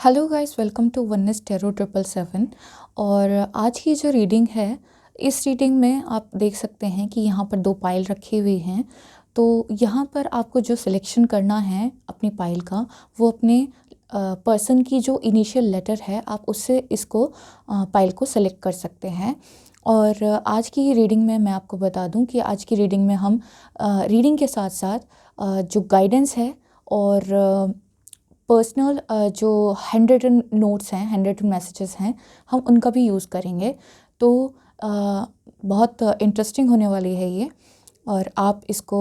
Hello guys, welcome to oneness tarot 777। और आज की जो रीडिंग है, इस रीडिंग में आप देख सकते हैं कि यहाँ पर 2 पाइल रखी हुई हैं। तो यहाँ पर आपको जो सिलेक्शन करना है अपनी पाइल का, वो अपने पर्सन की जो इनिशियल लेटर है, आप उससे इसको पाइल को सेलेक्ट कर सकते हैं। और आज की रीडिंग में मैं आपको बता दूं कि आज की रीडिंग में हम रीडिंग के साथ साथ जो गाइडेंस है और पर्सनल जो हैंड रिटन नोट्स हैं, हैंड रिटन मैसेजेस हैं, हम उनका भी यूज़ करेंगे। तो बहुत इंटरेस्टिंग होने वाली है ये, और आप इसको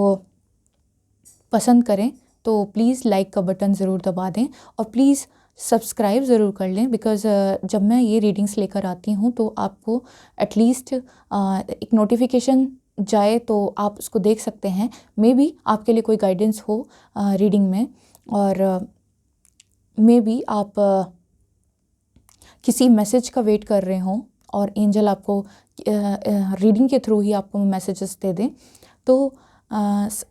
पसंद करें तो प्लीज़ लाइक का बटन ज़रूर दबा दें और प्लीज़ सब्सक्राइब ज़रूर कर लें। बिकॉज़ जब मैं ये रीडिंग्स लेकर आती हूँ तो आपको एटलीस्ट एक नोटिफिकेशन जाए तो आप उसको देख सकते हैं। मे बी आपके लिए कोई गाइडेंस हो रीडिंग में, और मे बी आप किसी मैसेज का वेट कर रहे हों और एंजल आपको रीडिंग के थ्रू ही आपको मैसेजेस दे दें। तो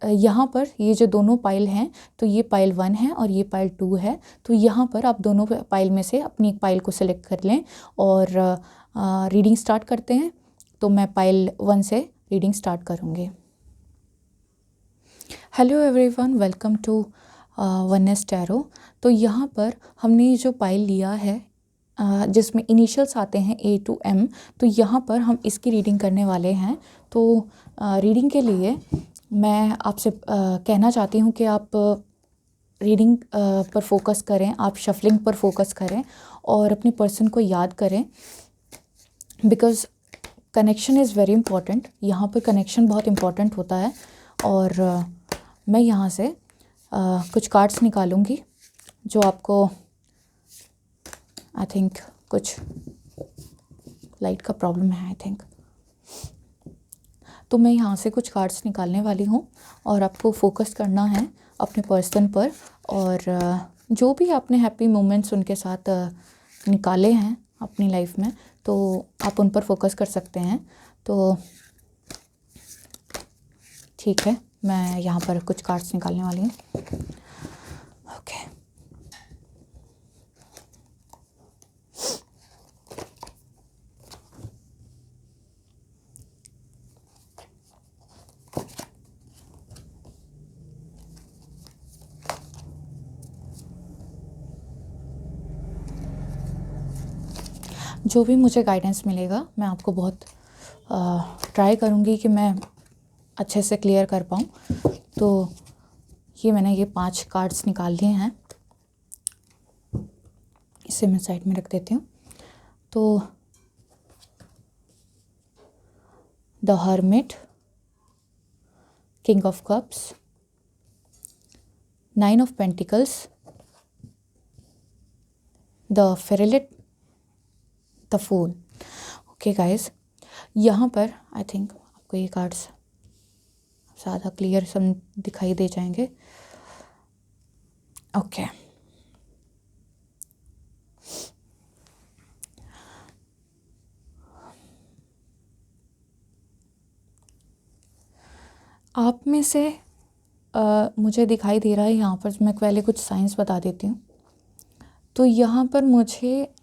यहाँ पर ये जो दोनों पाइल हैं, तो ये पाइल 1 है और ये पाइल 2 है। तो यहाँ पर आप दोनों पाइल में से अपनी एक पाइल को सिलेक्ट कर लें और रीडिंग स्टार्ट करते हैं। तो मैं पाइल 1 से रीडिंग स्टार्ट करूँगी। Hello everyone, welcome to oneness tarot. तो यहाँ पर हमने ये जो पाइल लिया है जिसमें इनिशियल्स आते हैं A to M, तो यहाँ पर हम इसकी रीडिंग करने वाले हैं। तो रीडिंग के लिए मैं आपसे कहना चाहती हूँ कि आप रीडिंग पर फोकस करें, आप शफलिंग पर फोकस करें और अपने पर्सन को याद करें। Because connection is very important. यहाँ पर कनेक्शन बहुत इम्पॉर्टेंट होता है। और मैं यहाँ से कुछ कार्ड्स निकालूंगी जो आपको, आई थिंक कुछ लाइट का प्रॉब्लम है आई थिंक। तो मैं यहाँ से कुछ कार्ड्स निकालने वाली हूँ और आपको फोकस करना है अपने पर्सन पर। और जो भी आपने हैप्पी मोमेंट्स उनके साथ निकाले हैं अपनी लाइफ में, तो आप उन पर फोकस कर सकते हैं। तो ठीक है, मैं यहाँ पर कुछ कार्ड्स निकालने वाली हूँ। ओके, जो भी मुझे गाइडेंस मिलेगा मैं आपको बहुत ट्राई करूँगी कि मैं अच्छे से क्लियर कर पाऊँ। तो ये मैंने ये 5 कार्ड्स निकाल लिए हैं, इसे मैं साइड में रख देती हूँ। तो the hermit, king of cups, 9 of pentacles, the फेरेलिट, द फूल। ओके गाइस, यहाँ पर आई थिंक आपको ये कार्ड्स ज़्यादा क्लियर सम दिखाई दे जाएंगे। ओके, आप में से मुझे दिखाई दे रहा है यहाँ पर, मैं पहले कुछ साइंस बता देती हूँ। तो यहाँ पर मुझे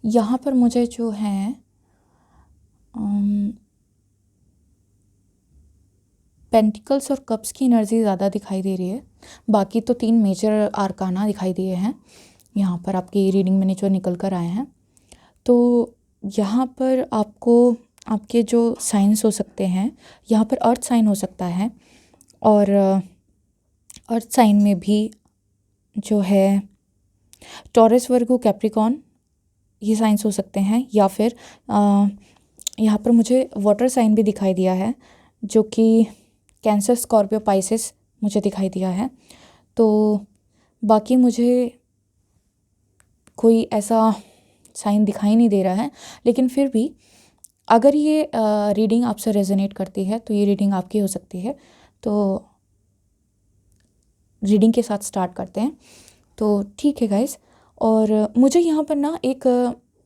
यहाँ पर मुझे जो है पेंटिकल्स और कप्स की एनर्जी ज़्यादा दिखाई दे रही है। बाकी तो 3 मेजर आर्काना दिखाई दिए हैं यहाँ पर आपकी रीडिंग में जो निकल कर आए हैं। तो यहाँ पर आपको आपके जो साइंस हो सकते हैं, यहाँ पर अर्थ साइन हो सकता है, और अर्थ साइन में भी जो है टॉरस, वर्गो, कैप्रिकॉन, ये साइंस हो सकते हैं। या फिर यहाँ पर मुझे वाटर साइन भी दिखाई दिया है, जो कि कैंसर, स्कॉर्पियो, पाइसेस मुझे दिखाई दिया है। तो बाकी मुझे कोई ऐसा साइन दिखाई नहीं दे रहा है, लेकिन फिर भी अगर ये रीडिंग आपसे रेजोनेट करती है तो ये रीडिंग आपकी हो सकती है। तो रीडिंग के साथ स्टार्ट करते हैं। तो ठीक है गाइस, और मुझे यहाँ पर ना एक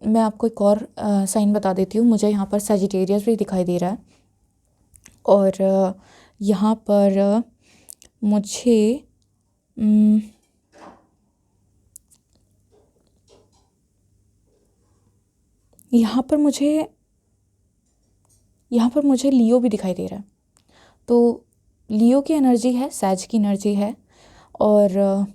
मैं आपको एक और साइन बता देती हूँ। मुझे यहाँ पर सजिटेरियस भी दिखाई दे रहा है, और यहाँ पर मुझे यहाँ पर मुझे लियो भी दिखाई दे रहा है। तो लियो की एनर्जी है, सैज की एनर्जी है, और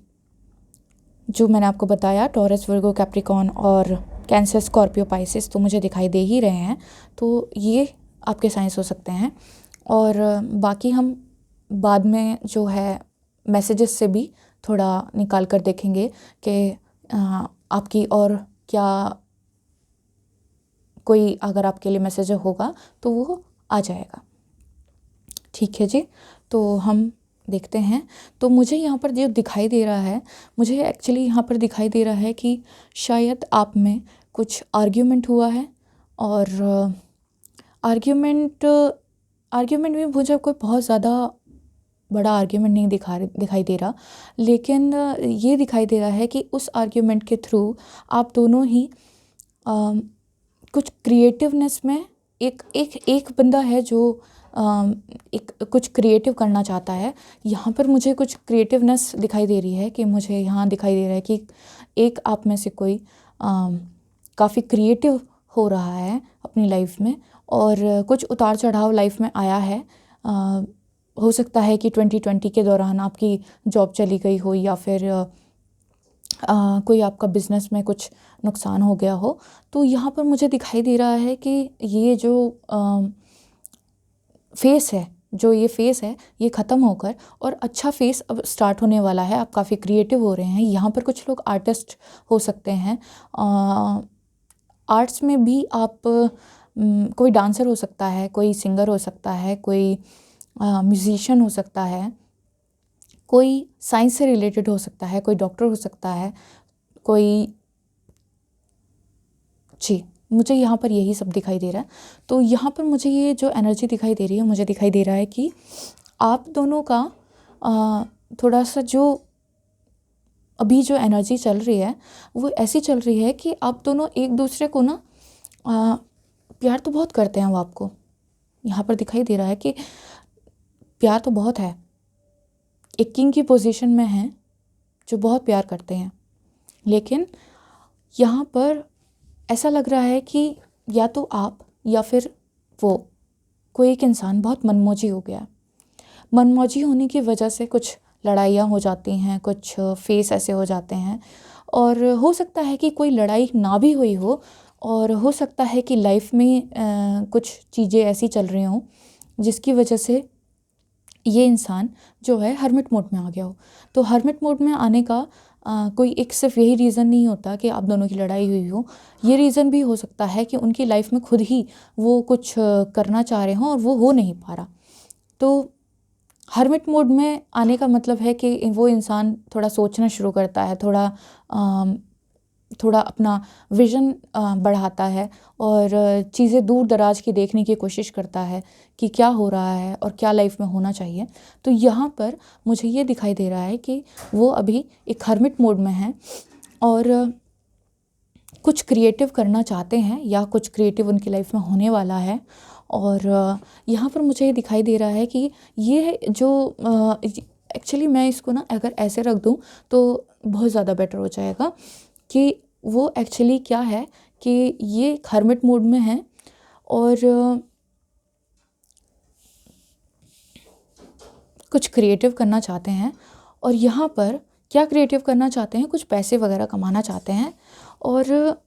जो मैंने आपको बताया टॉरस, वर्गो, कैप्रिकॉर्न और कैंसर, स्कॉर्पियो, पाइसेस तो मुझे दिखाई दे ही रहे हैं। तो ये आपके साइंस हो सकते हैं। और बाकी हम बाद में जो है मैसेजेस से भी थोड़ा निकाल कर देखेंगे कि आपकी और क्या कोई अगर आपके लिए मैसेज होगा तो वो आ जाएगा। ठीक है जी, तो हम देखते हैं। तो मुझे यहाँ पर जो दिखाई दे रहा है, मुझे एक्चुअली यहाँ पर दिखाई दे रहा है कि शायद आप में कुछ आर्ग्यूमेंट हुआ है, और आर्ग्यूमेंट में मुझे कोई बहुत ज़्यादा बड़ा आर्ग्यूमेंट नहीं दिखाई दे रहा, लेकिन ये दिखाई दे रहा है कि उस आर्ग्यूमेंट के थ्रू आप दोनों ही कुछ क्रिएटिवनेस में एक बंदा है जो एक कुछ क्रिएटिव करना चाहता है। यहाँ पर मुझे कुछ क्रिएटिवनेस दिखाई दे रही है कि मुझे यहाँ दिखाई दे रहा है कि एक आप में से कोई काफ़ी क्रिएटिव हो रहा है अपनी लाइफ में, और कुछ उतार चढ़ाव लाइफ में आया है। हो सकता है कि 2020 के दौरान आपकी जॉब चली गई हो, या फिर कोई आपका बिज़नेस में कुछ नुकसान हो गया हो। तो यहाँ पर मुझे दिखाई दे रहा है कि ये जो फेस है ये ख़त्म होकर और अच्छा फेस अब स्टार्ट होने वाला है। आप काफ़ी क्रिएटिव हो रहे हैं। यहाँ पर कुछ लोग आर्टिस्ट हो सकते हैं। आर्ट्स में भी आप कोई डांसर हो सकता है, कोई सिंगर हो सकता है, कोई म्यूज़िशियन हो सकता है, कोई साइंस से रिलेटेड हो सकता है, कोई डॉक्टर हो सकता है, कोई जी, मुझे यहाँ पर यही सब दिखाई दे रहा है। तो यहाँ पर मुझे ये जो एनर्जी दिखाई दे रही है, मुझे दिखाई दे रहा है कि आप दोनों का थोड़ा सा जो अभी जो एनर्जी चल रही है वो ऐसी चल रही है कि आप दोनों एक दूसरे को ना प्यार तो बहुत करते हैं। वो आपको यहाँ पर दिखाई दे रहा है कि प्यार तो बहुत है, एक किंग की पोजीशन में हैं जो बहुत प्यार करते हैं। लेकिन यहाँ पर ऐसा लग रहा है कि या तो आप या फिर वो कोई एक इंसान बहुत मनमौजी हो गया। मनमौजी होने की वजह से कुछ लड़ाइयाँ हो जाती हैं, कुछ फेस ऐसे हो जाते हैं, और हो सकता है कि कोई लड़ाई ना भी हुई हो, और हो सकता है कि लाइफ में कुछ चीज़ें ऐसी चल रही हों जिसकी वजह से ये इंसान जो है हर्मिट मोड में आ गया हो। तो हर्मिट मोड में आने का कोई एक सिर्फ यही रीज़न नहीं होता कि आप दोनों की लड़ाई हुई हो। ये रीज़न भी हो सकता है कि उनकी लाइफ में खुद ही वो कुछ करना चाह रहे हों और वो हो नहीं पा रहा। तो हर्मिट मोड में आने का मतलब है कि वो इंसान थोड़ा सोचना शुरू करता है, थोड़ा अपना विज़न बढ़ाता है, और चीज़ें दूर दराज की देखने की कोशिश करता है कि क्या हो रहा है और क्या लाइफ में होना चाहिए। तो यहाँ पर मुझे ये दिखाई दे रहा है कि वो अभी एक हर्मिट मोड में है और कुछ क्रिएटिव करना चाहते हैं, या कुछ क्रिएटिव उनकी लाइफ में होने वाला है। और यहाँ पर मुझे ये दिखाई दे रहा है कि ये जो एक्चुअली मैं इसको ना अगर ऐसे रख दूँ तो बहुत ज़्यादा बेटर हो जाएगा कि वो एक्चुअली क्या है कि ये हर्मिट मोड में है और कुछ क्रिएटिव करना चाहते हैं। और यहाँ पर क्या क्रिएटिव करना चाहते हैं, कुछ पैसे वगैरह कमाना चाहते हैं। और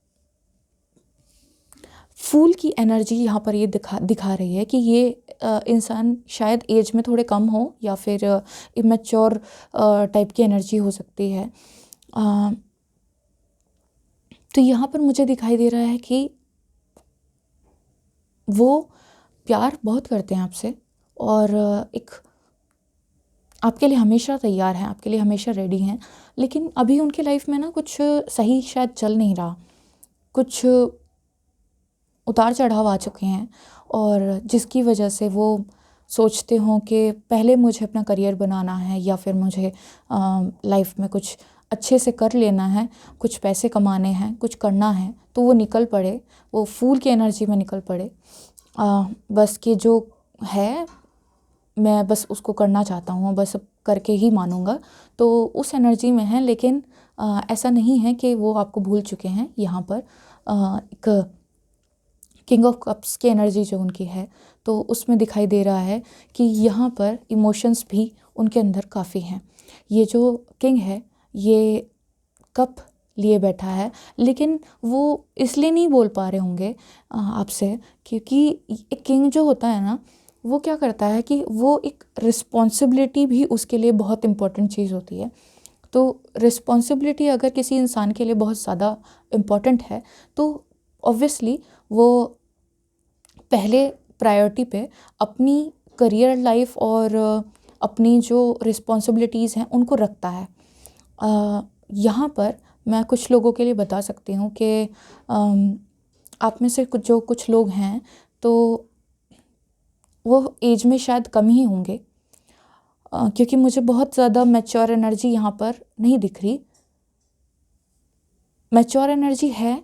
फूल की एनर्जी यहाँ पर ये दिखा रही है कि ये इंसान शायद एज में थोड़े कम हो, या फिर इमेच्योर टाइप की एनर्जी हो सकती है। तो यहाँ पर मुझे दिखाई दे रहा है कि वो प्यार बहुत करते हैं आपसे, और एक आपके लिए हमेशा तैयार हैं, आपके लिए हमेशा रेडी हैं। लेकिन अभी उनकी लाइफ में ना कुछ सही शायद चल नहीं रहा, कुछ उतार चढ़ाव आ चुके हैं, और जिसकी वजह से वो सोचते हों कि पहले मुझे अपना करियर बनाना है, या फिर मुझे लाइफ में कुछ अच्छे से कर लेना है, कुछ पैसे कमाने हैं, कुछ करना है, तो वो निकल पड़े, वो फूल की एनर्जी में निकल पड़े। बस कि जो है मैं बस उसको करना चाहता हूँ, बस अब करके ही मानूँगा, तो उस एनर्जी में हैं। लेकिन ऐसा नहीं है कि वो आपको भूल चुके हैं। यहाँ पर एक किंग ऑफ कप्स की एनर्जी जो उनकी है, तो उसमें दिखाई दे रहा है कि यहाँ पर इमोशंस भी उनके अंदर काफ़ी हैं। ये जो किंग है ये कप लिए बैठा है, लेकिन वो इसलिए नहीं बोल पा रहे होंगे आपसे, क्योंकि एक किंग जो होता है ना, वो क्या करता है कि वो एक रिस्पॉन्सिबिलिटी भी उसके लिए बहुत इम्पोर्टेंट चीज़ होती है। तो रिस्पॉन्सिबिलिटी अगर किसी इंसान के लिए बहुत ज़्यादा इम्पोर्टेंट है, तो ऑब्वियसली वो पहले प्रायोरिटी पे अपनी करियर लाइफ और अपनी जो रिस्पॉन्सिबिलिटीज़ हैं उनको रखता है। यहाँ पर मैं कुछ लोगों के लिए बता सकती हूँ कि आप में से कुछ लोग हैं, तो वो एज में शायद कम ही होंगे, क्योंकि मुझे बहुत ज़्यादा मैच्योर एनर्जी यहाँ पर नहीं दिख रही। मैच्योर एनर्जी है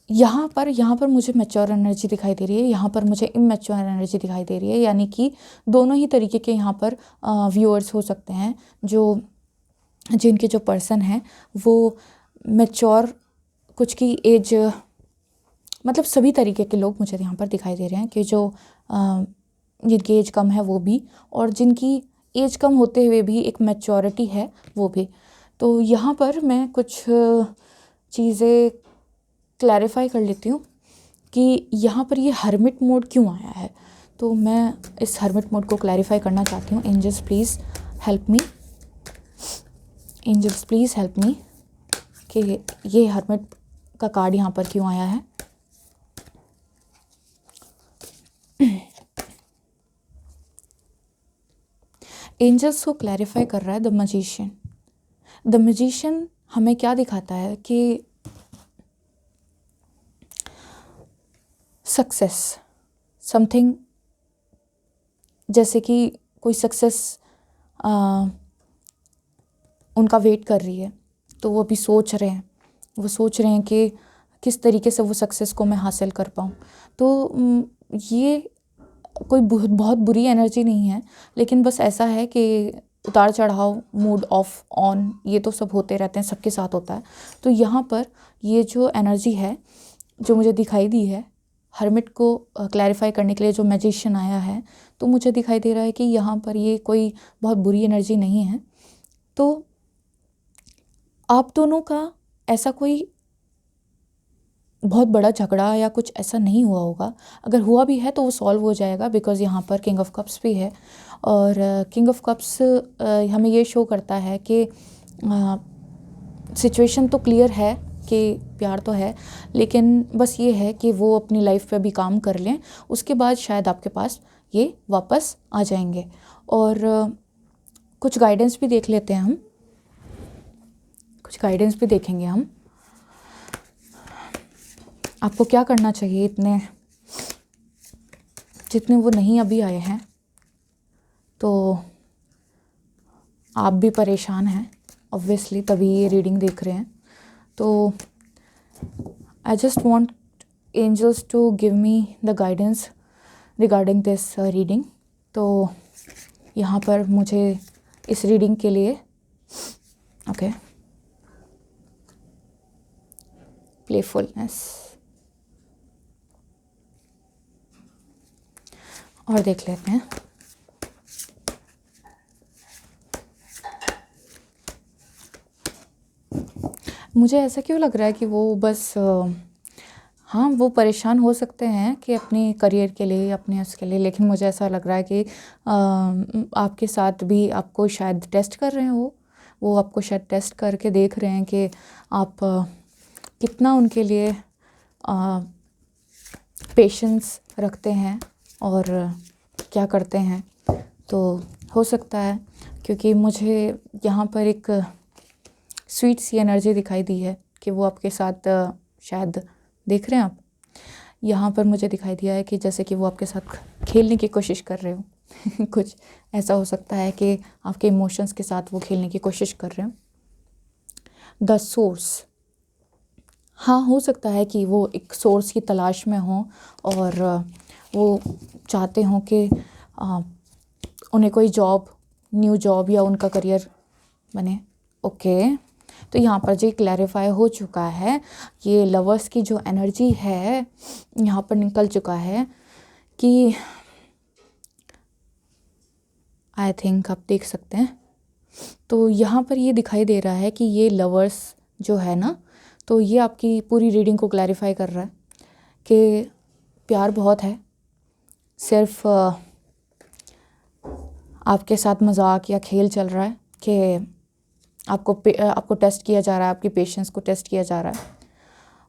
यहाँ पर मुझे मैच्योर एनर्जी दिखाई दे रही है, यहाँ पर मुझे इमैच्योर एनर्जी दिखाई दे रही है। यानी कि दोनों ही तरीके के यहाँ पर व्यूअर्स हो सकते हैं। जिनके जो पर्सन हैं वो मैच्योर, कुछ की एज, मतलब सभी तरीके के लोग मुझे यहाँ पर दिखाई दे रहे हैं कि जो जिनकी एज कम है वो भी, और जिनकी एज कम होते हुए भी एक मैच्योरिटी है वो भी। तो यहाँ पर मैं कुछ चीज़ें क्लैरिफाई कर लेती हूँ कि यहाँ पर ये हर्मिट मोड क्यों आया है। तो मैं इस हर्मिट मोड को क्लैरिफाई करना चाहती हूँ। Angels please help me, angels please help me कि ये हर्मिट का कार्ड यहाँ पर क्यों आया है। एंजल्स को क्लैरिफाई कर रहा है द मैजिशियन। द मैजिशियन हमें क्या दिखाता है कि सक्सेस, समथिंग, जैसे कि कोई सक्सेस उनका वेट कर रही है, तो वो अभी सोच रहे हैं कि किस तरीके से वो सक्सेस को मैं हासिल कर पाऊँ। तो ये कोई बहुत बुरी एनर्जी नहीं है, लेकिन बस ऐसा है कि उतार चढ़ाव, मूड ऑफ ऑन, ये तो सब होते रहते हैं, सबके साथ होता है। तो यहाँ पर ये जो एनर्जी है जो मुझे दिखाई दी है, हर्मिट को क्लैरिफाई करने के लिए जो मैजिशियन आया है, तो मुझे दिखाई दे रहा है कि यहाँ पर ये कोई बहुत बुरी एनर्जी नहीं है। तो आप दोनों का ऐसा कोई बहुत बड़ा झगड़ा या कुछ ऐसा नहीं हुआ होगा। अगर हुआ भी है तो वो सॉल्व हो जाएगा, बिकॉज़ यहाँ पर किंग ऑफ कप्स भी है, और किंग ऑफ कप्स हमें ये शो करता है कि सिचुएशन तो क्लियर है कि प्यार तो है, लेकिन बस ये है कि वो अपनी लाइफ पे भी काम कर लें, उसके बाद शायद आपके पास ये वापस आ जाएंगे। और कुछ गाइडेंस भी देख लेते हैं हम, कुछ गाइडेंस भी देखेंगे हम। आपको क्या करना चाहिए, जितने वो नहीं अभी आए हैं, तो आप भी परेशान हैं ऑब्वियसली, तभी ये रीडिंग देख रहे हैं। तो I just want angels to give me the guidance regarding this reading. तो यहाँ पर मुझे इस रीडिंग के लिए ओके, प्लेफुलनेस, और देख लेते हैं। मुझे ऐसा क्यों लग रहा है कि वो बस हाँ, वो परेशान हो सकते हैं कि अपने करियर के लिए, अपने उसके लिए, लेकिन मुझे ऐसा लग रहा है कि आपके साथ भी आपको शायद टेस्ट कर रहे हैं। वो आपको शायद टेस्ट करके देख रहे हैं कि आप कितना उनके लिए पेशेंस रखते हैं और क्या करते हैं। तो हो सकता है, क्योंकि मुझे यहाँ पर एक स्वीट सी एनर्जी दिखाई दी है कि वो आपके साथ शायद देख रहे हैं आप। यहाँ पर मुझे दिखाई दिया है कि जैसे कि वो आपके साथ खेलने की कोशिश कर रहे हो कुछ ऐसा हो सकता है कि आपके इमोशंस के साथ वो खेलने की कोशिश कर रहे हो। द सोर्स, हाँ, हो सकता है कि वो एक सोर्स की तलाश में हो और वो चाहते हों कि उन्हें कोई जॉब, न्यू जॉब या उनका करियर बने। ओके, तो यहाँ पर जो क्लैरिफाई हो चुका है, ये लवर्स की जो एनर्जी है यहाँ पर निकल चुका है कि आई थिंक आप देख सकते हैं। तो यहाँ पर ये दिखाई दे रहा है कि ये लवर्स जो है ना, तो ये आपकी पूरी रीडिंग को क्लैरिफाई कर रहा है कि प्यार बहुत है, सिर्फ आपके साथ मजाक या खेल चल रहा है कि आपको टेस्ट किया जा रहा है, आपकी पेशेंस को टेस्ट किया जा रहा है।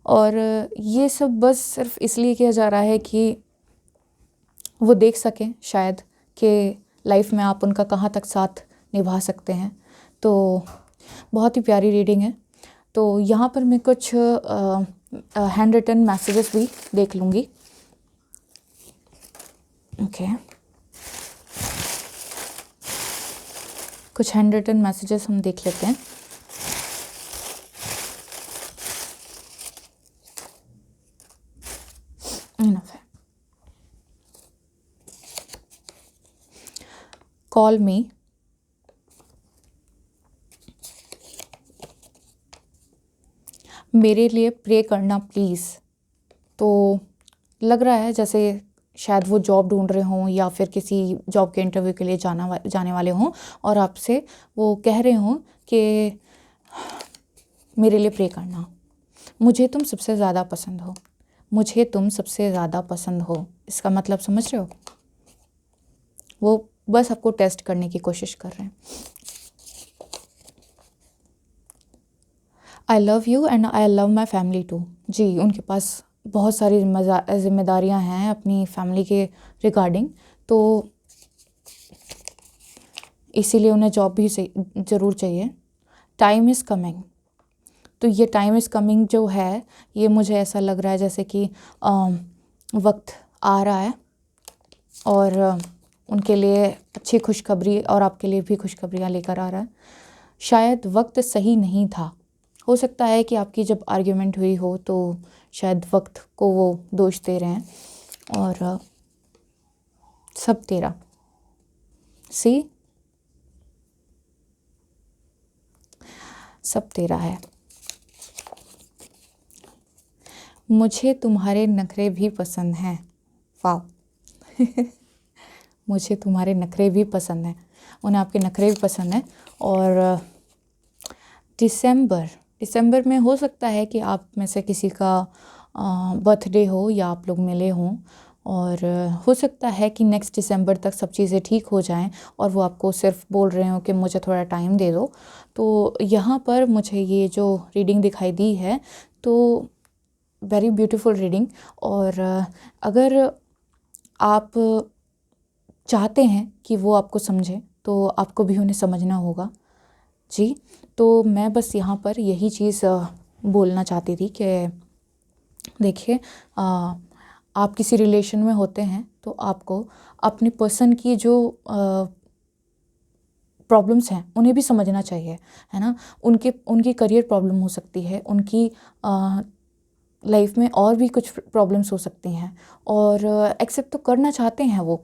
और ये सब बस सिर्फ इसलिए किया जा रहा है कि वो देख सकें शायद कि लाइफ में आप उनका कहाँ तक साथ निभा सकते हैं। तो बहुत ही प्यारी रीडिंग है। तो यहाँ पर मैं कुछ हैंड रिटन मैसेजेस भी देख लूँगी। ओके, कुछ हैंड रिटन मैसेजेस हम देख लेते हैं। इनफ है। कॉल मी, मेरे लिए प्रे करना प्लीज़। तो लग रहा है जैसे शायद वो जॉब ढूंढ रहे हों या फिर किसी जॉब के इंटरव्यू के लिए जाने वाले हों, और आपसे वो कह रहे हों कि मेरे लिए प्रे करना, मुझे तुम सबसे ज़्यादा पसंद हो, मुझे तुम सबसे ज़्यादा पसंद हो। इसका मतलब समझ रहे हो? वो बस आपको टेस्ट करने की कोशिश कर रहे हैं। I love you and I love my family too. जी, उनके पास बहुत सारी जिम्मेदारियां हैं अपनी फैमिली के रिगार्डिंग, तो इसीलिए उन्हें जॉब भी ज़रूर चाहिए। टाइम इज़ कमिंग, तो ये टाइम इज़ कमिंग जो है, ये मुझे ऐसा लग रहा है जैसे कि वक्त आ रहा है और उनके लिए अच्छी खुशखबरी और आपके लिए भी खुशखबरियाँ लेकर आ रहा है। शायद वक्त सही नहीं था। हो सकता है कि आपकी जब आर्ग्यूमेंट हुई हो तो शायद वक्त को वो दोष दे रहे हैं, और सब तेरा, सब तेरा है। मुझे तुम्हारे नखरे भी पसंद हैं। वाह मुझे तुम्हारे नखरे भी पसंद हैं, उन्हें आपके नखरे भी पसंद हैं। और दिसंबर में हो सकता है कि आप में से किसी का बर्थडे हो या आप लोग मिले हों, और हो सकता है कि नेक्स्ट दिसंबर तक सब चीज़ें ठीक हो जाएं और वो आपको सिर्फ बोल रहे हो कि मुझे थोड़ा टाइम दे दो। तो यहाँ पर मुझे ये जो रीडिंग दिखाई दी है, तो वेरी ब्यूटीफुल रीडिंग। और अगर आप चाहते हैं कि वो आपको समझें तो आपको भी उन्हें समझना होगा। जी, तो मैं बस यहाँ पर यही चीज़ बोलना चाहती थी कि देखिए, आप किसी रिलेशन में होते हैं तो आपको अपने पर्सन की जो प्रॉब्लम्स हैं उन्हें भी समझना चाहिए, है ना। उनकी करियर प्रॉब्लम हो सकती है, उनकी लाइफ में और भी कुछ प्रॉब्लम्स हो सकती हैं, और एक्सेप्ट तो करना चाहते हैं वो,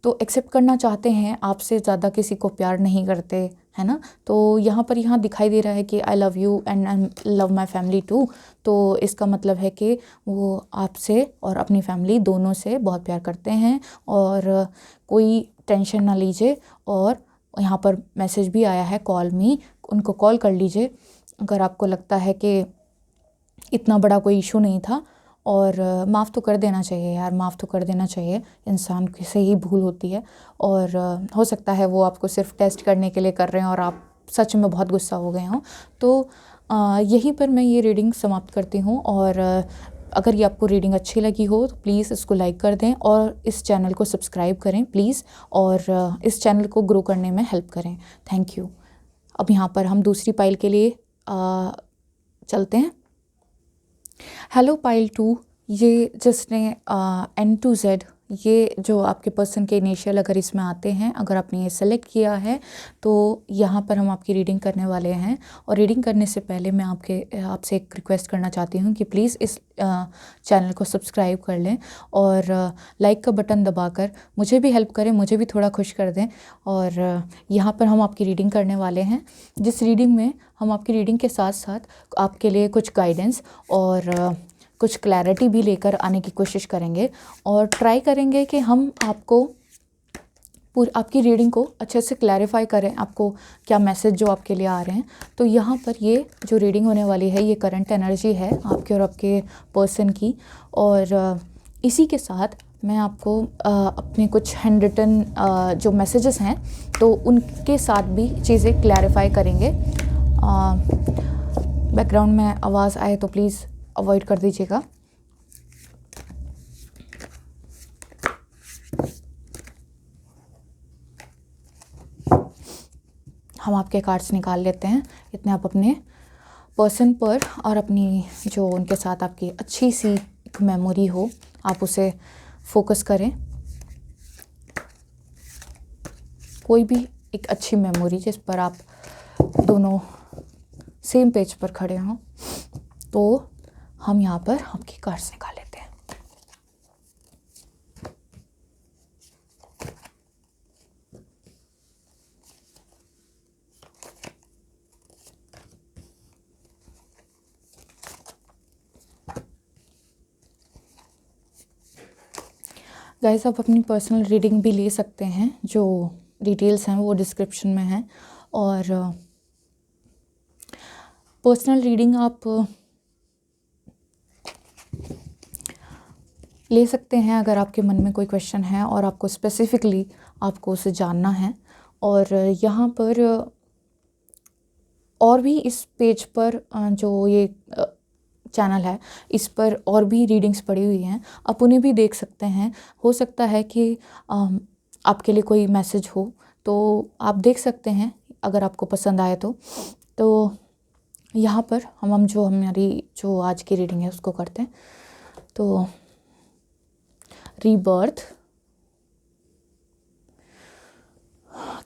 तो एक्सेप्ट करना चाहते हैं, आपसे ज़्यादा किसी को प्यार नहीं करते, है ना। तो यहाँ दिखाई दे रहा है कि I love you and I love my family too. तो इसका मतलब है कि वो आपसे और अपनी फैमिली दोनों से बहुत प्यार करते हैं, और कोई टेंशन ना लीजिए। और यहाँ पर मैसेज भी आया है कॉल मी, उनको कॉल कर लीजिए अगर आपको लगता है कि इतना बड़ा कोई इशू नहीं था। और माफ़ तो कर देना चाहिए यार, माफ़ तो कर देना चाहिए, इंसान से ही भूल होती है। और हो सकता है वो आपको सिर्फ टेस्ट करने के लिए कर रहे हैं और आप सच में बहुत गुस्सा हो गए हों। तो यहीं पर मैं ये रीडिंग समाप्त करती हूँ। और अगर ये आपको रीडिंग अच्छी लगी हो तो प्लीज़ इसको लाइक कर दें और इस चैनल को सब्सक्राइब करें प्लीज़, और इस चैनल को ग्रो करने में हेल्प करें। Thank you. अब यहाँ पर हम दूसरी पाइल के लिए चलते हैं। हेलो पाइल 2, ये जिसने N to Z ये जो आपके पर्सन के इनिशियल अगर इसमें आते हैं, अगर आपने ये सेलेक्ट किया है तो यहाँ पर हम आपकी रीडिंग करने वाले हैं। और रीडिंग करने से पहले मैं आपसे एक रिक्वेस्ट करना चाहती हूँ कि प्लीज़ इस चैनल को सब्सक्राइब कर लें और लाइक का बटन दबाकर मुझे भी हेल्प करें, मुझे भी थोड़ा खुश कर दें। और यहाँ पर हम आपकी रीडिंग करने वाले हैं, जिस रीडिंग में हम आपकी रीडिंग के साथ साथ आपके लिए कुछ गाइडेंस और कुछ क्लैरिटी भी लेकर आने की कोशिश करेंगे और ट्राई करेंगे कि हम आपकी रीडिंग को अच्छे से क्लैरिफाई करें, आपको क्या मैसेज जो आपके लिए आ रहे हैं। तो यहाँ पर ये जो रीडिंग होने वाली है ये करंट एनर्जी है आपके और आपके पर्सन की। और इसी के साथ मैं आपको अपने कुछ हैंड रिटन जो मैसेजेस हैं तो उनके साथ भी चीज़ें क्लैरिफाई करेंगे। बैकग्राउंड में आवाज़ आए तो प्लीज़ अवॉइड कर दीजिएगा। हम आपके कार्ड्स निकाल लेते हैं। इतने आप अपने पर्सन पर और अपनी जो उनके साथ आपकी अच्छी सी एक मेमोरी हो, आप उसे फोकस करें। कोई भी एक अच्छी मेमोरी जिस पर आप दोनों सेम पेज पर खड़े हों। तो हम यहाँ पर आपकी कार्ड्स निकाल लेते हैं। गाइस, आप अपनी पर्सनल रीडिंग भी ले सकते हैं, जो डिटेल्स हैं वो डिस्क्रिप्शन में हैं। और पर्सनल रीडिंग आप ले सकते हैं अगर आपके मन में कोई क्वेश्चन है और आपको स्पेसिफिकली आपको उसे जानना है। और यहाँ पर और भी इस पेज पर जो ये चैनल है इस पर और भी रीडिंग्स पड़ी हुई हैं, आप उन्हें भी देख सकते हैं। हो सकता है कि आपके लिए कोई मैसेज हो तो आप देख सकते हैं अगर आपको पसंद आए तो यहाँ पर हम जो हमारी जो आज की रीडिंग है उसको करते हैं। तो rebirth,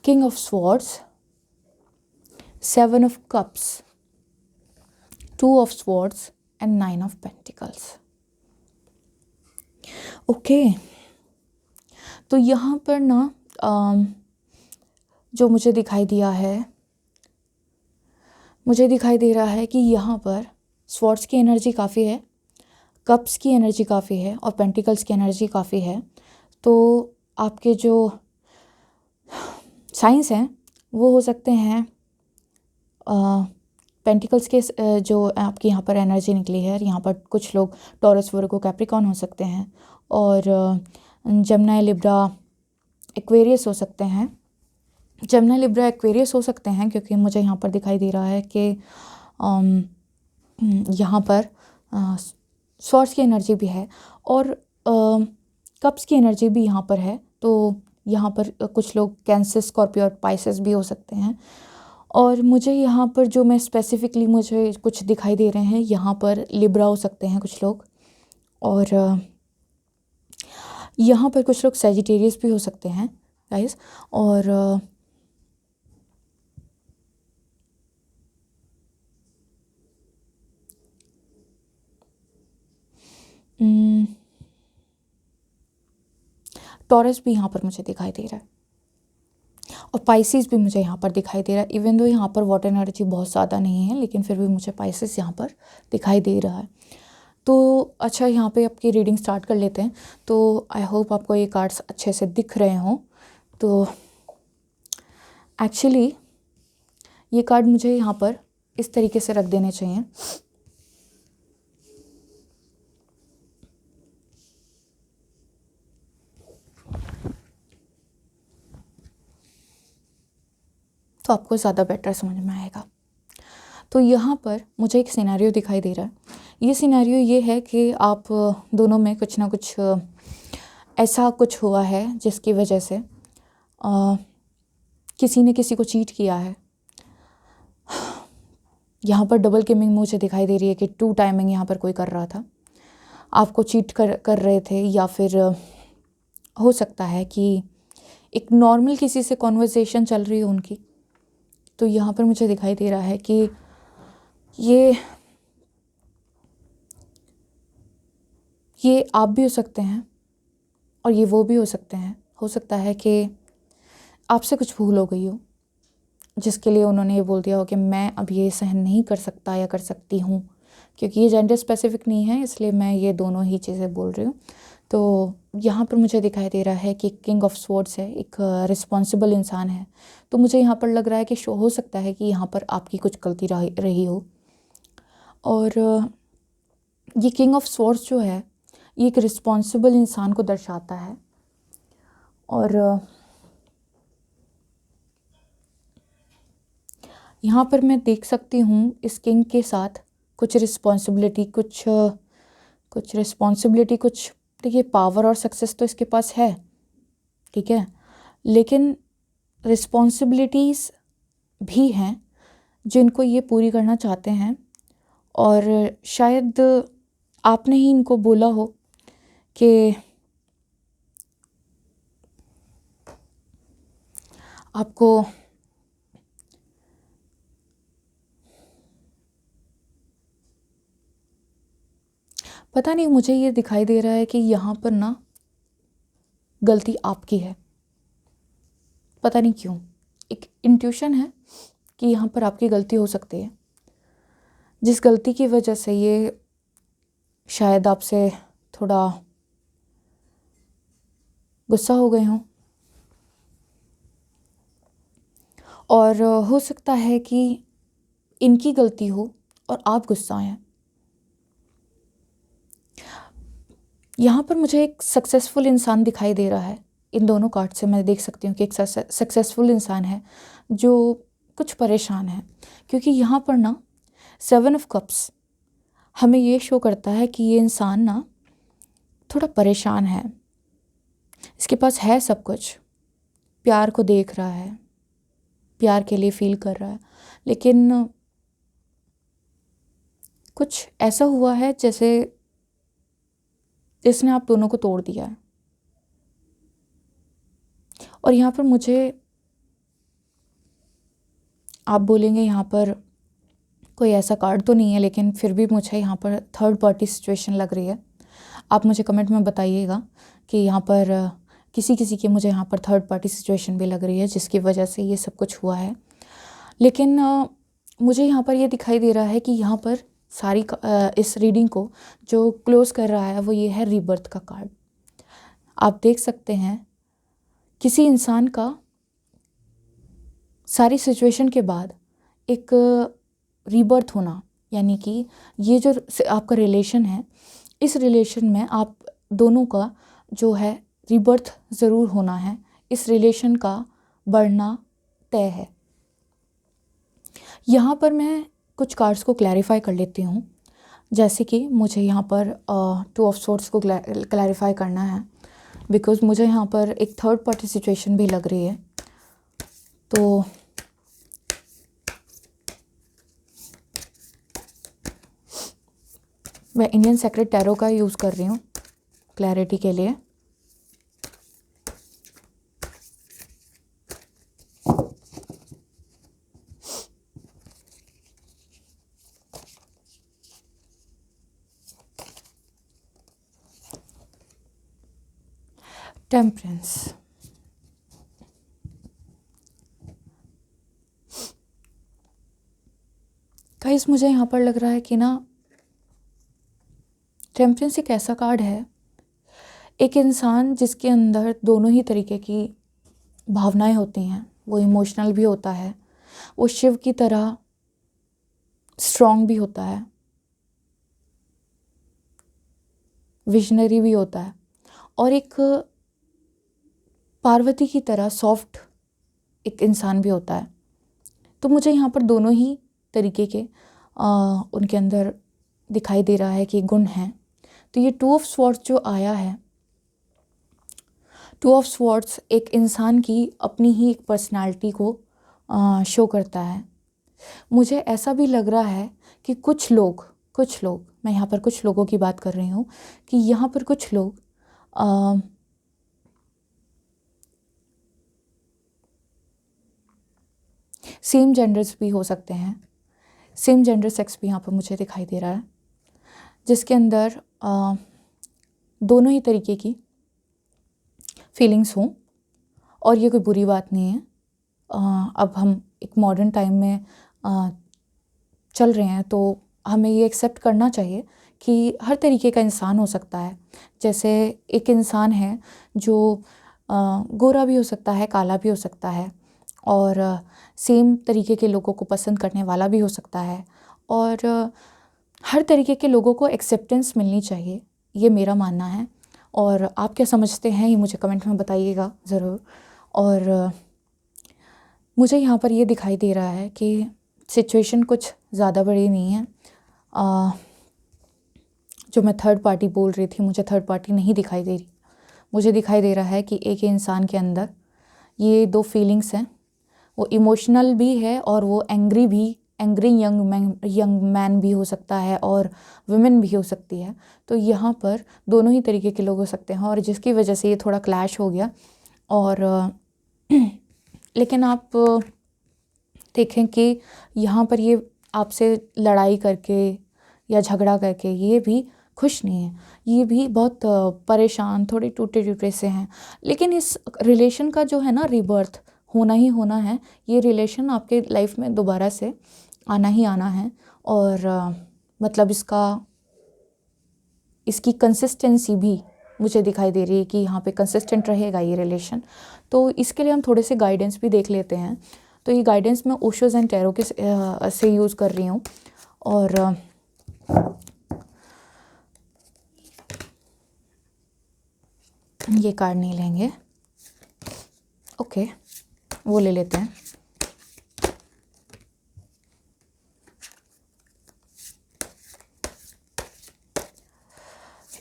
king of swords, 7 of cups, 2 of swords and 9 of pentacles। Okay, तो यहाँ पर ना जो मुझे दिखाई दे रहा है कि यहाँ पर स्वॉर्ड्स की एनर्जी काफ़ी है, कप्स की एनर्जी काफ़ी है और पेंटिकल्स की एनर्जी काफ़ी है। तो आपके जो साइंस हैं वो हो सकते हैं पेंटिकल्स के जो आपकी यहाँ पर एनर्जी निकली है, यहाँ पर कुछ लोग टॉरस, वर्गो, कैप्रिकॉर्न हो सकते हैं और जमनाई, लिब्रा, एक्वेरियस हो सकते हैं। जमनाई, लिब्रा, एक्वेरियस हो सकते हैं क्योंकि मुझे यहाँ पर दिखाई दे रहा है कि यहाँ पर स्वॉर्ड्स की एनर्जी भी है और कप्स की एनर्जी भी यहाँ पर है। तो यहाँ पर कुछ लोग कैंसर, स्कॉर्पियो और पाइसेस भी हो सकते हैं। और मुझे यहाँ पर जो मैं स्पेसिफिकली मुझे कुछ दिखाई दे रहे हैं, यहाँ पर लिब्रा हो सकते हैं कुछ लोग और यहाँ पर कुछ लोग सैजिटेरियस भी हो सकते हैं गाइस। और टॉरस भी यहाँ पर मुझे दिखाई दे रहा है और पाइसेस भी मुझे यहाँ पर दिखाई दे रहा है। इवन दो यहाँ पर वाटर एनर्जी बहुत ज़्यादा नहीं है लेकिन फिर भी मुझे पाइसेस यहाँ पर दिखाई दे रहा है। तो अच्छा, यहाँ पे आपकी रीडिंग स्टार्ट कर लेते हैं। तो आई होप आपको ये कार्ड्स अच्छे से दिख रहे हों। तो एक्चुअली ये कार्ड मुझे यहाँ पर इस तरीके से रख देने चाहिए। तो आपको ज़्यादा बेटर समझ में आएगा। तो यहाँ पर मुझे एक सिनेरियो दिखाई दे रहा है। ये सिनेरियो ये है कि आप दोनों में कुछ ना कुछ ऐसा कुछ हुआ है जिसकी वजह से किसी ने किसी को चीट किया है। यहाँ पर डबल गेमिंग मुझे दिखाई दे रही है कि 2 टाइमिंग यहाँ पर कोई कर रहा था, आपको चीट कर रहे थे या फिर हो सकता है कि एक नॉर्मल किसी से कॉन्वर्सेशन चल रही हो उनकी, तो यहाँ पर मुझे दिखाई दे रहा है कि ये आप भी हो सकते हैं और ये वो भी हो सकते हैं। हो सकता है कि आपसे कुछ भूल हो गई हो, जिसके लिए उन्होंने ये बोल दिया हो कि मैं अब ये सहन नहीं कर सकता या कर सकती हूँ। क्योंकि ये जेंडर स्पेसिफिक नहीं है, इसलिए मैं ये दोनों ही चीज़ें बोल रही हूँ। तो यहाँ पर मुझे दिखाई दे रहा है कि किंग ऑफ स्वॉर्ड्स है, एक रिस्पॉन्सिबल इंसान है। तो मुझे यहाँ पर लग रहा है कि हो सकता है कि यहाँ पर आपकी कुछ गलती रही हो। और ये किंग ऑफ स्वॉर्ड्स जो है, ये एक रिस्पॉन्सिबल इंसान को दर्शाता है। और यहाँ पर मैं देख सकती हूँ इस किंग के साथ कुछ रिस्पॉन्सिबिलिटी, कुछ देखिए, पावर और सक्सेस तो इसके पास है, ठीक है, लेकिन रिस्पॉन्सिबिलिटीज़ भी हैं जिनको ये पूरी करना चाहते हैं। और शायद आपने ही इनको बोला हो कि आपको पता नहीं, मुझे ये दिखाई दे रहा है कि यहाँ पर ना गलती आपकी है। पता नहीं क्यों, एक इंट्यूशन है कि यहाँ पर आपकी गलती हो सकती है, जिस गलती की वजह से ये शायद आपसे थोड़ा गुस्सा हो गए हों। और हो सकता है कि इनकी गलती हो और आप गुस्सा हैं। यहाँ पर मुझे एक सक्सेसफुल इंसान दिखाई दे रहा है। इन दोनों कार्ड से मैं देख सकती हूँ कि एक सक्सेसफुल इंसान है जो कुछ परेशान है, क्योंकि यहाँ पर ना 7 ऑफ कप्स हमें ये शो करता है कि ये इंसान ना थोड़ा परेशान है। इसके पास है सब कुछ, प्यार को देख रहा है, प्यार के लिए फील कर रहा है, लेकिन कुछ ऐसा हुआ है जैसे इसने आप दोनों को तोड़ दिया है। और यहाँ पर मुझे, आप बोलेंगे यहाँ पर कोई ऐसा कार्ड तो नहीं है, लेकिन फिर भी मुझे यहाँ पर थर्ड पार्टी सिचुएशन लग रही है। आप मुझे कमेंट में बताइएगा कि यहाँ पर किसी किसी की मुझे यहाँ पर थर्ड पार्टी सिचुएशन भी लग रही है जिसकी वजह से ये सब कुछ हुआ है। लेकिन मुझे यहाँ पर ये दिखाई दे रहा है कि यहाँ पर इस रीडिंग को जो क्लोज़ कर रहा है वो ये है रीबर्थ का कार्ड। आप देख सकते हैं किसी इंसान का सारी सिचुएशन के बाद एक रीबर्थ होना, यानी कि ये जो आपका रिलेशन है, इस रिलेशन में आप दोनों का जो है रीबर्थ ज़रूर होना है। इस रिलेशन का बढ़ना तय है। यहाँ पर मैं कुछ कार्ड्स को क्लैरिफाई कर लेती हूँ, जैसे कि मुझे यहाँ पर 2 ऑफ स्वॉर्ड्स को क्लैरिफाई करना है, बिकॉज़ मुझे यहाँ पर एक थर्ड पार्टी सिचुएशन भी लग रही है। तो मैं इंडियन सेक्रेट टैरो का यूज़ कर रही हूँ क्लैरिटी के लिए। टेम्परेंस, गाइस मुझे यहाँ पर लग रहा है कि ना टेम्परेंस एक ऐसा कार्ड है, एक इंसान जिसके अंदर दोनों ही तरीके की भावनाएं होती हैं। वो इमोशनल भी होता है, वो शिव की तरह स्ट्रॉन्ग भी होता है, विजनरी भी होता है, और एक पार्वती की तरह सॉफ्ट एक इंसान भी होता है। तो मुझे यहाँ पर दोनों ही तरीके के उनके अंदर दिखाई दे रहा है कि गुण हैं। तो ये 2 ऑफ स्वॉर्ड्स जो आया है, 2 ऑफ स्वॉर्ड्स एक इंसान की अपनी ही एक पर्सनालिटी को शो करता है। मुझे ऐसा भी लग रहा है कि कुछ लोग, मैं यहाँ पर कुछ लोगों की बात कर रही हूँ, कि यहाँ पर कुछ लोग सेम जेंडर्स भी हो सकते हैं, सेम जेंडर सेक्स भी यहाँ पर मुझे दिखाई दे रहा है, जिसके अंदर दोनों ही तरीके की फीलिंग्स हों, और ये कोई बुरी बात नहीं है। अब हम एक मॉडर्न टाइम में चल रहे हैं, तो हमें ये एक्सेप्ट करना चाहिए कि हर तरीके का इंसान हो सकता है। जैसे एक इंसान है जो गोरा भी हो सकता है, काला भी हो सकता है, और सेम तरीके के लोगों को पसंद करने वाला भी हो सकता है, और हर तरीके के लोगों को एक्सेप्टेंस मिलनी चाहिए, ये मेरा मानना है। और आप क्या समझते हैं ये मुझे कमेंट में बताइएगा ज़रूर। और मुझे यहाँ पर ये दिखाई दे रहा है कि सिचुएशन कुछ ज़्यादा बड़ी नहीं है। जो मैं थर्ड पार्टी बोल रही थी, मुझे थर्ड पार्टी नहीं दिखाई दे रही। मुझे दिखाई दे रहा है कि एक इंसान के अंदर ये दो फीलिंग्स हैं, वो इमोशनल भी है और वो एंग्री भी, एंग्री यंग मैन भी हो सकता है और वुमेन भी हो सकती है। तो यहाँ पर दोनों ही तरीके के लोग हो सकते हैं, और जिसकी वजह से ये थोड़ा क्लैश हो गया। और लेकिन आप देखें कि यहाँ पर ये आपसे लड़ाई करके या झगड़ा करके ये भी खुश नहीं है, ये भी बहुत परेशान, थोड़े टूटे टूटे से हैं। लेकिन इस रिलेशन का जो है ना, रिबर्थ होना ही होना है। ये रिलेशन आपके लाइफ में दोबारा से आना ही आना है, और मतलब इसकी कंसिस्टेंसी भी मुझे दिखाई दे रही है कि यहाँ पे कंसिस्टेंट रहेगा ये रिलेशन। तो इसके लिए हम थोड़े से गाइडेंस भी देख लेते हैं। तो ये गाइडेंस मैं ओशोज़ एंड टैरो के से यूज़ कर रही हूँ, और ये कार्ड नहीं लेंगे, ओके, वो ले लेते हैं।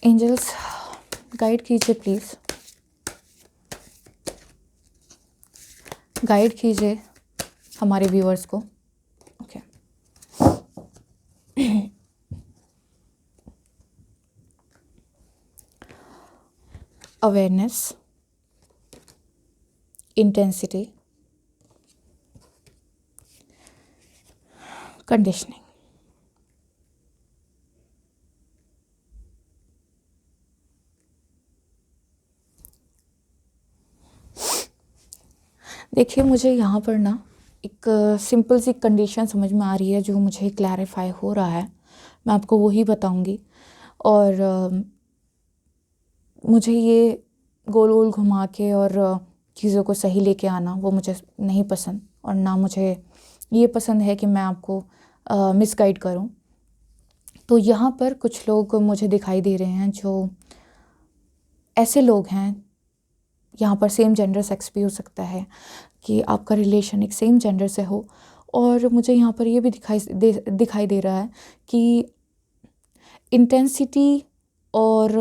एंजल्स गाइड कीजिए प्लीज़, गाइड कीजिए हमारे व्यूअर्स को। Okay, awareness, intensity, conditioning. देखिए, मुझे यहाँ पर ना एक सिंपल सी कंडीशन समझ में आ रही है, जो मुझे क्लैरिफाई हो रहा है, मैं आपको वही बताऊंगी। और मुझे ये गोल गोल घुमा के और चीज़ों को सही लेके आना वो मुझे नहीं पसंद, और ना मुझे ये पसंद है कि मैं आपको मिसगाइड करूं। तो यहाँ पर कुछ लोग मुझे दिखाई दे रहे हैं, जो ऐसे लोग हैं, यहाँ पर सेम जेंडर सेक्स भी हो सकता है कि आपका रिलेशन एक सेम जेंडर से हो। और मुझे यहाँ पर ये भी दिखाई दे रहा है कि इंटेंसिटी और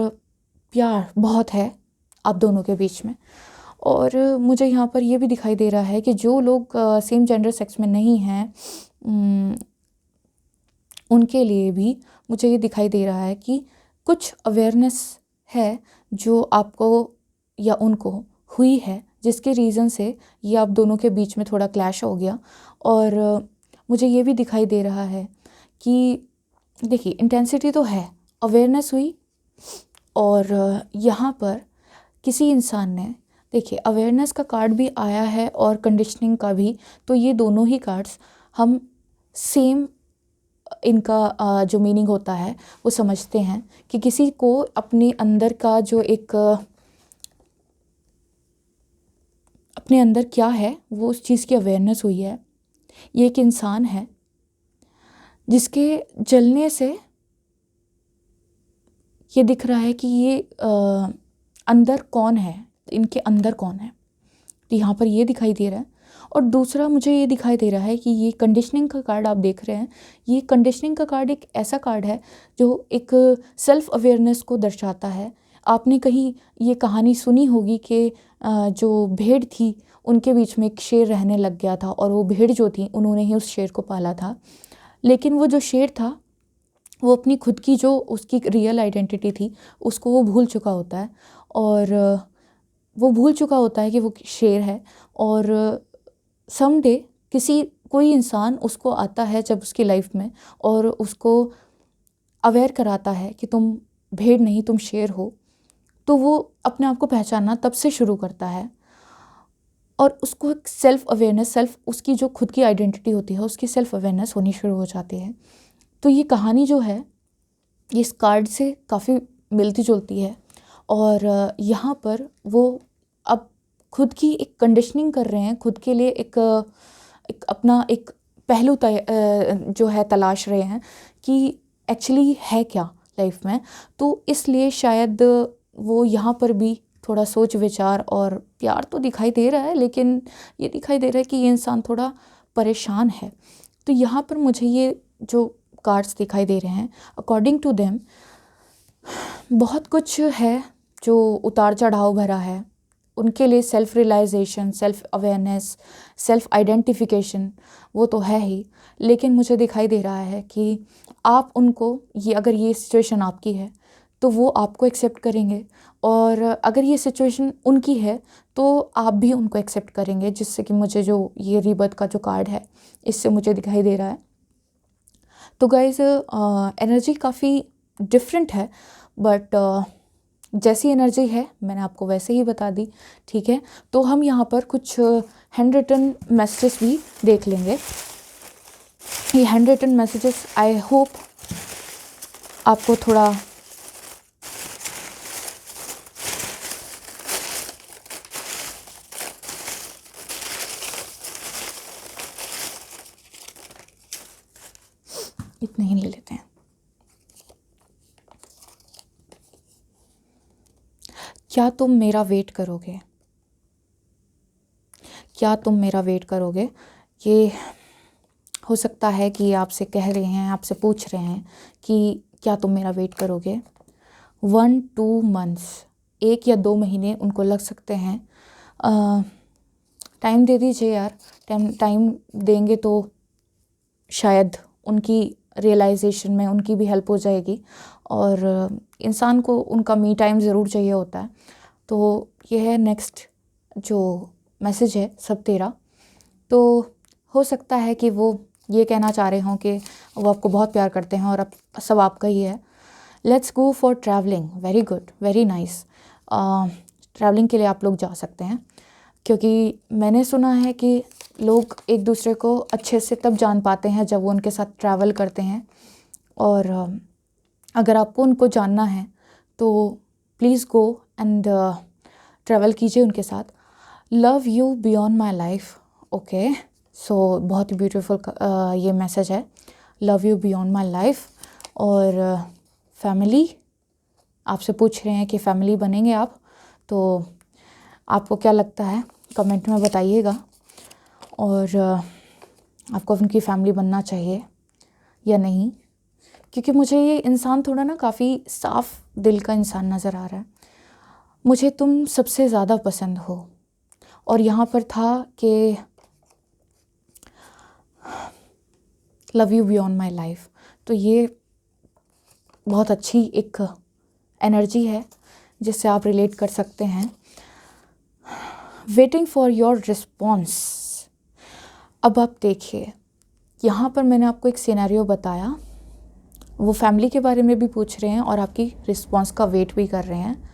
प्यार बहुत है आप दोनों के बीच में। और मुझे यहाँ पर ये भी दिखाई दे रहा है कि जो लोग सेम जेंडर सेक्स में नहीं हैं, उनके लिए भी मुझे ये दिखाई दे रहा है कि कुछ अवेयरनेस है जो आपको या उनको हुई है, जिसके रीज़न से ये आप दोनों के बीच में थोड़ा क्लैश हो गया। और मुझे ये भी दिखाई दे रहा है कि देखिए, इंटेंसिटी तो है, अवेयरनेस हुई, और यहाँ पर किसी इंसान ने, देखिए, अवेयरनेस का कार्ड भी आया है और कंडीशनिंग का भी। तो ये दोनों ही कार्ड्स हम सेम, इनका जो मीनिंग होता है वो समझते हैं कि किसी को अपने अंदर का जो एक अपने अंदर क्या है वो उस चीज़ की अवेयरनेस हुई है। ये एक इंसान है जिसके जलने से ये दिख रहा है कि ये अंदर कौन है, इनके अंदर कौन है। तो यहाँ पर ये दिखाई दे रहा है। और दूसरा मुझे ये दिखाई दे रहा है कि ये कंडीशनिंग का कार्ड आप देख रहे हैं, ये कंडीशनिंग का कार्ड एक ऐसा कार्ड है जो एक सेल्फ अवेयरनेस को दर्शाता है। आपने कहीं ये कहानी सुनी होगी कि जो भेड़ थी उनके बीच में एक शेर रहने लग गया था, और वो भेड़ जो थी उन्होंने ही उस शेर को पाला था। लेकिन वो जो शेर था वो अपनी खुद की जो उसकी रियल आइडेंटिटी थी उसको वो भूल चुका होता है, और वो भूल चुका होता है कि वो शेर है। और समडे किसी कोई इंसान उसको आता है जब उसकी लाइफ में और उसको अवेयर कराता है कि तुम भेड़ नहीं तुम शेर हो, तो वो अपने आप को पहचानना तब से शुरू करता है और उसको एक सेल्फ अवेयरनेस, उसकी जो खुद की आइडेंटिटी होती है उसकी सेल्फ अवेयरनेस होनी शुरू हो जाती है। तो ये कहानी जो है ये इस कार्ड से काफ़ी मिलती जुलती है और यहाँ पर वो अब खुद की एक कंडीशनिंग कर रहे हैं, खुद के लिए एक अपना एक पहलू जो है तलाश रहे हैं कि एक्चुअली है क्या लाइफ में। तो इसलिए शायद वो यहाँ पर भी थोड़ा सोच विचार और प्यार तो दिखाई दे रहा है, लेकिन ये दिखाई दे रहा है कि ये इंसान थोड़ा परेशान है। तो यहाँ पर मुझे ये जो कार्ड्स दिखाई दे रहे हैं अकॉर्डिंग टू देम बहुत कुछ है जो उतार चढ़ाव भरा है उनके लिए। Self realisation, self awareness, self identification वो तो है ही, लेकिन मुझे दिखाई दे रहा है कि आप उनको ये अगर ये सिचुएशन आपकी है तो वो आपको एक्सेप्ट करेंगे और अगर ये सिचुएशन उनकी है तो आप भी उनको एक्सेप्ट करेंगे, जिससे कि मुझे जो ये रीबर्थ का जो कार्ड है इससे मुझे दिखाई दे रहा है। तो गाइज़ एनर्जी काफ़ी डिफरेंट है, बट जैसी एनर्जी है मैंने आपको वैसे ही बता दी, ठीक है। तो हम यहाँ पर कुछ हैंड रिटन मैसेजेस भी देख लेंगे। ये hand written messages I hope आपको थोड़ा इतने ही ले लेते हैं। क्या तुम मेरा वेट करोगे? क्या तुम मेरा वेट करोगे? ये हो सकता है कि आपसे कह रहे हैं, आपसे पूछ रहे हैं कि क्या तुम मेरा वेट करोगे। 1-2 मंथ्स, 1 या 2 महीने उनको लग सकते हैं। टाइम दे दीजिए यार, टाइम देंगे तो शायद उनकी रियलाइजेशन में उनकी भी हेल्प हो जाएगी और इंसान को उनका मी टाइम ज़रूर चाहिए होता है। तो ये है नेक्स्ट जो मैसेज है सब तेरा। तो हो सकता है कि वो ये कहना चाह रहे हों कि वो आपको बहुत प्यार करते हैं और अब सब आपका ही है। Let's go for travelling, very good, very nice. Travelling के लिए आप लोग जा सकते हैं, क्योंकि मैंने सुना है कि लोग एक दूसरे को अच्छे से तब जान पाते हैं जब वो उनके साथ ट्रैवल करते हैं। और अगर आपको उनको जानना है तो प्लीज़ गो एंड ट्रैवल कीजिए उनके साथ। Love you beyond my life, okay. So बहुत ही ब्यूटीफुल ये मैसेज है, love you beyond my life. और फैमिली आपसे पूछ रहे हैं कि फैमिली बनेंगे आप, तो आपको क्या लगता है कमेंट में बताइएगा। और आपको उनकी फैमिली बनना चाहिए या नहीं, क्योंकि मुझे ये इंसान थोड़ा ना काफ़ी साफ़ दिल का इंसान नज़र आ रहा है। मुझे तुम सबसे ज़्यादा पसंद हो, और यहाँ पर था कि love you beyond my life. तो ये बहुत अच्छी एक एनर्जी है जिससे आप रिलेट कर सकते हैं। Waiting for your response. अब आप देखिए, यहाँ पर मैंने आपको एक सिनेरियो बताया, वो फैमिली के बारे में भी पूछ रहे हैं और आपकी रिस्पॉन्स का वेट भी कर रहे हैं,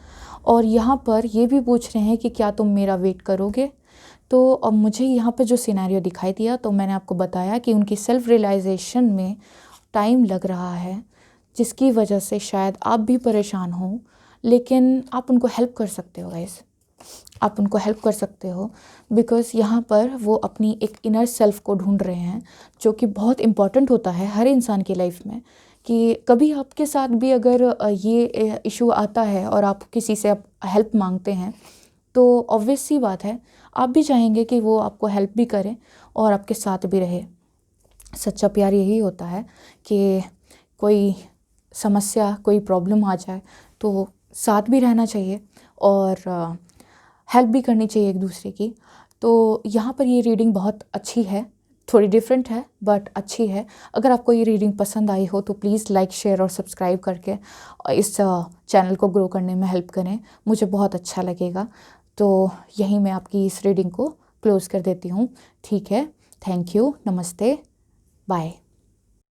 और यहाँ पर ये भी पूछ रहे हैं कि क्या तुम मेरा वेट करोगे। तो अब मुझे यहाँ पर जो सिनेरियो दिखाई दिया, तो मैंने आपको बताया कि उनकी सेल्फ रियलाइजेशन में टाइम लग रहा है, जिसकी वजह से शायद आप भी परेशान हो, लेकिन आप उनको हेल्प कर सकते हो गाइस, आप उनको हेल्प कर सकते हो। बिकॉज़ यहाँ पर वो अपनी एक इनर सेल्फ को ढूंढ रहे हैं, जो कि बहुत इम्पॉर्टेंट होता है हर इंसान की लाइफ में। कि कभी आपके साथ भी अगर ये इशू आता है और आप किसी से हेल्प मांगते हैं, तो ऑब्वियस सी बात है आप भी चाहेंगे कि वो आपको हेल्प भी करें और आपके साथ भी रहे। सच्चा प्यार यही होता है कि कोई समस्या, कोई प्रॉब्लम आ जाए तो साथ भी रहना चाहिए और हेल्प भी करनी चाहिए एक दूसरे की। तो यहाँ पर ये रीडिंग बहुत अच्छी है, थोड़ी डिफरेंट है बट अच्छी है। अगर आपको ये रीडिंग पसंद आई हो तो प्लीज़ लाइक, शेयर और सब्सक्राइब करके इस चैनल को ग्रो करने में हेल्प करें, मुझे बहुत अच्छा लगेगा। तो यहीं मैं आपकी इस रीडिंग को क्लोज़ कर देती हूँ, ठीक है। थैंक यू, नमस्ते, बाय।